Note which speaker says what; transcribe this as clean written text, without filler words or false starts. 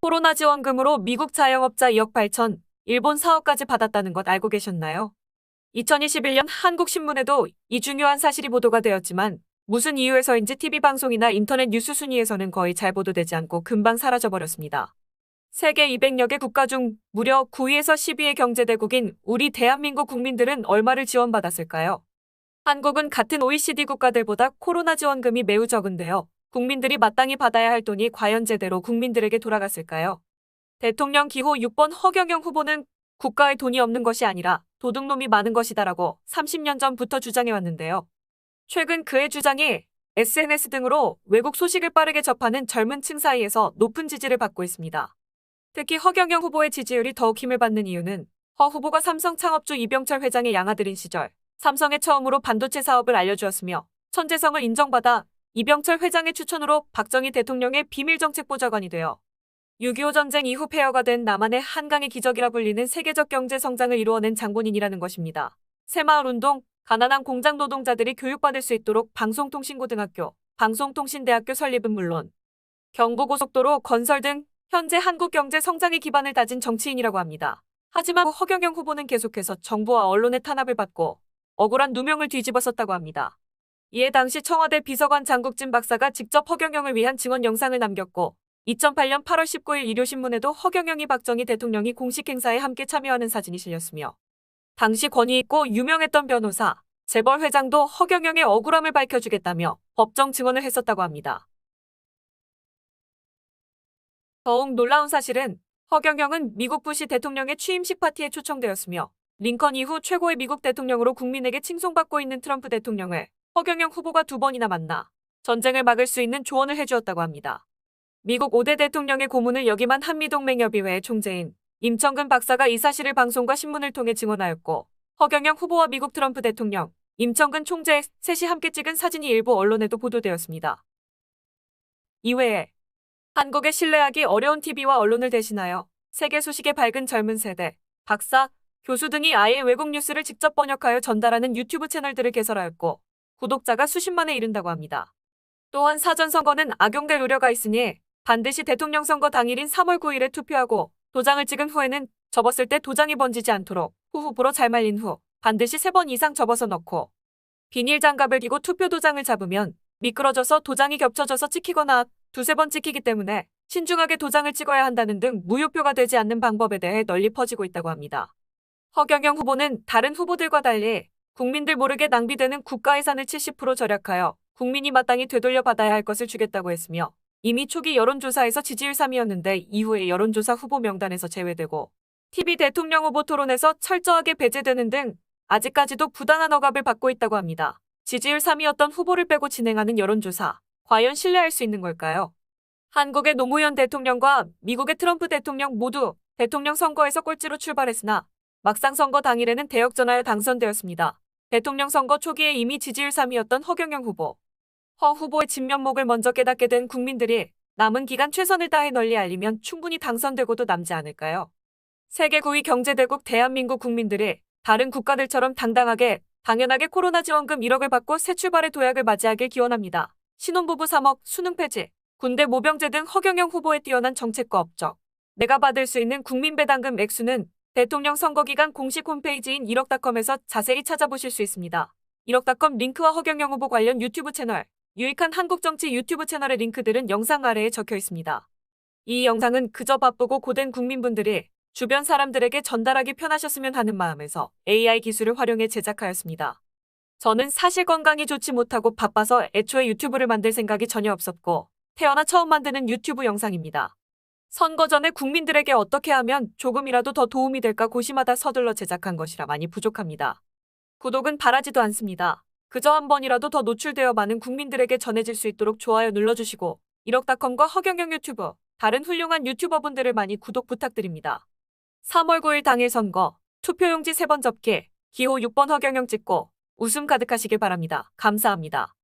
Speaker 1: 코로나 지원금으로 미국 자영업자 2억 8천, 일본 사업까지 받았다는 것 알고 계셨나요? 2021년 한국신문에도 이 중요한 사실이 보도가 되었지만 무슨 이유에서인지 TV방송이나 인터넷 뉴스 순위에서는 거의 잘 보도되지 않고 금방 사라져버렸습니다. 세계 200여 개 국가 중 무려 9위에서 10위의 경제대국인 우리 대한민국 국민들은 얼마를 지원받았을까요? 한국은 같은 OECD 국가들보다 코로나 지원금이 매우 적은데요. 국민들이 마땅히 받아야 할 돈이 과연 제대로 국민들에게 돌아갔을까요? 대통령 기호 6번 허경영 후보는 국가에 돈이 없는 것이 아니라 도둑놈이 많은 것이다라고 30년 전부터 주장해왔는데요. 최근 그의 주장이 SNS 등으로 외국 소식을 빠르게 접하는 젊은 층 사이에서 높은 지지를 받고 있습니다. 특히 허경영 후보의 지지율이 더욱 힘을 받는 이유는 허 후보가 삼성 창업주 이병철 회장의 양아들인 시절 삼성에 처음으로 반도체 사업을 알려주었으며 천재성을 인정받아 이병철 회장의 추천으로 박정희 대통령의 비밀정책보좌관이 되어 6.25 전쟁 이후 폐허가 된 남한의 한강의 기적이라 불리는 세계적 경제 성장을 이루어낸 장본인이라는 것입니다. 새마을운동, 가난한 공장 노동자들이 교육받을 수 있도록 방송통신고등학교, 방송통신대학교 설립은 물론 경부고속도로 건설 등 현재 한국 경제 성장의 기반을 다진 정치인이라고 합니다. 하지만 허경영 후보는 계속해서 정부와 언론의 탄압을 받고 억울한 누명을 뒤집어썼다고 합니다. 이에 당시 청와대 비서관 장국진 박사가 직접 허경영을 위한 증언 영상을 남겼고 2008년 8월 19일 일요신문에도 허경영이 박정희 대통령이 공식 행사에 함께 참여하는 사진이 실렸으며 당시 권위 있고 유명했던 변호사, 재벌 회장도 허경영의 억울함을 밝혀주겠다며 법정 증언을 했었다고 합니다. 더욱 놀라운 사실은 허경영은 미국 부시 대통령의 취임식 파티에 초청되었으며 링컨 이후 최고의 미국 대통령으로 국민에게 칭송받고 있는 트럼프 대통령을 허경영 후보가 2번이나 만나 전쟁을 막을 수 있는 조언을 해주었다고 합니다. 미국 5대 대통령의 고문을 역임한 한미동맹협의회의 총재인 임청근 박사가 이 사실을 방송과 신문을 통해 증언하였고 허경영 후보와 미국 트럼프 대통령, 임청근 총재 셋이 함께 찍은 사진이 일부 언론에도 보도되었습니다. 이외에 한국에 신뢰하기 어려운 TV와 언론을 대신하여 세계 소식에 밝은 젊은 세대, 박사, 교수 등이 아예 외국 뉴스를 직접 번역하여 전달하는 유튜브 채널들을 개설하였고 구독자가 수십만에 이른다고 합니다. 또한 사전선거는 악용될 우려가 있으니 반드시 대통령 선거 당일인 3월 9일에 투표하고 도장을 찍은 후에는 접었을 때 도장이 번지지 않도록 후후불어 잘 말린 후 반드시 3번 이상 접어서 넣고 비닐 장갑을 끼고 투표 도장을 잡으면 미끄러져서 도장이 겹쳐져서 찍히거나 2~3번 찍히기 때문에 신중하게 도장을 찍어야 한다는 등 무효표가 되지 않는 방법에 대해 널리 퍼지고 있다고 합니다. 허경영 후보는 다른 후보들과 달리 국민들 모르게 낭비되는 국가 예산을 70% 절약하여 국민이 마땅히 되돌려 받아야 할 것을 주겠다고 했으며 이미 초기 여론조사에서 지지율 3위였는데 이후에 여론조사 후보 명단에서 제외되고 TV 대통령 후보 토론에서 철저하게 배제되는 등 아직까지도 부당한 억압을 받고 있다고 합니다. 지지율 3위였던 후보를 빼고 진행하는 여론조사, 과연 신뢰할 수 있는 걸까요? 한국의 노무현 대통령과 미국의 트럼프 대통령 모두 대통령 선거에서 꼴찌로 출발했으나 막상 선거 당일에는 대역전하여 당선되었습니다. 대통령 선거 초기에 이미 지지율 3위였던 허경영 후보. 허 후보의 진면목을 먼저 깨닫게 된 국민들이 남은 기간 최선을 다해 널리 알리면 충분히 당선되고도 남지 않을까요? 세계 9위 경제대국 대한민국 국민들이 다른 국가들처럼 당연하게 코로나 지원금 1억을 받고 새 출발의 도약을 맞이하길 기원합니다. 신혼부부 3억, 수능 폐지, 군대 모병제 등 허경영 후보의 뛰어난 정책과 업적. 내가 받을 수 있는 국민배당금 액수는 대통령 선거기간 공식 홈페이지인 1억닷컴에서 자세히 찾아보실 수 있습니다. 1억닷컴 링크와 허경영 후보 관련 유튜브 채널, 유익한 한국정치 유튜브 채널의 링크들은 영상 아래에 적혀 있습니다. 이 영상은 그저 바쁘고 고된 국민분들이 주변 사람들에게 전달하기 편하셨으면 하는 마음에서 AI 기술을 활용해 제작하였습니다. 저는 사실 건강이 좋지 못하고 바빠서 애초에 유튜브를 만들 생각이 전혀 없었고 태어나 처음 만드는 유튜브 영상입니다. 선거 전에 국민들에게 어떻게 하면 조금이라도 더 도움이 될까 고심하다 서둘러 제작한 것이라 많이 부족합니다. 구독은 바라지도 않습니다. 그저 한 번이라도 더 노출되어 많은 국민들에게 전해질 수 있도록 좋아요 눌러주시고 1억닷컴과 허경영 유튜브, 다른 훌륭한 유튜버분들을 많이 구독 부탁드립니다. 3월 9일 당일 선거, 투표용지 3번 접기, 기호 6번 허경영 찍고 웃음 가득하시길 바랍니다. 감사합니다.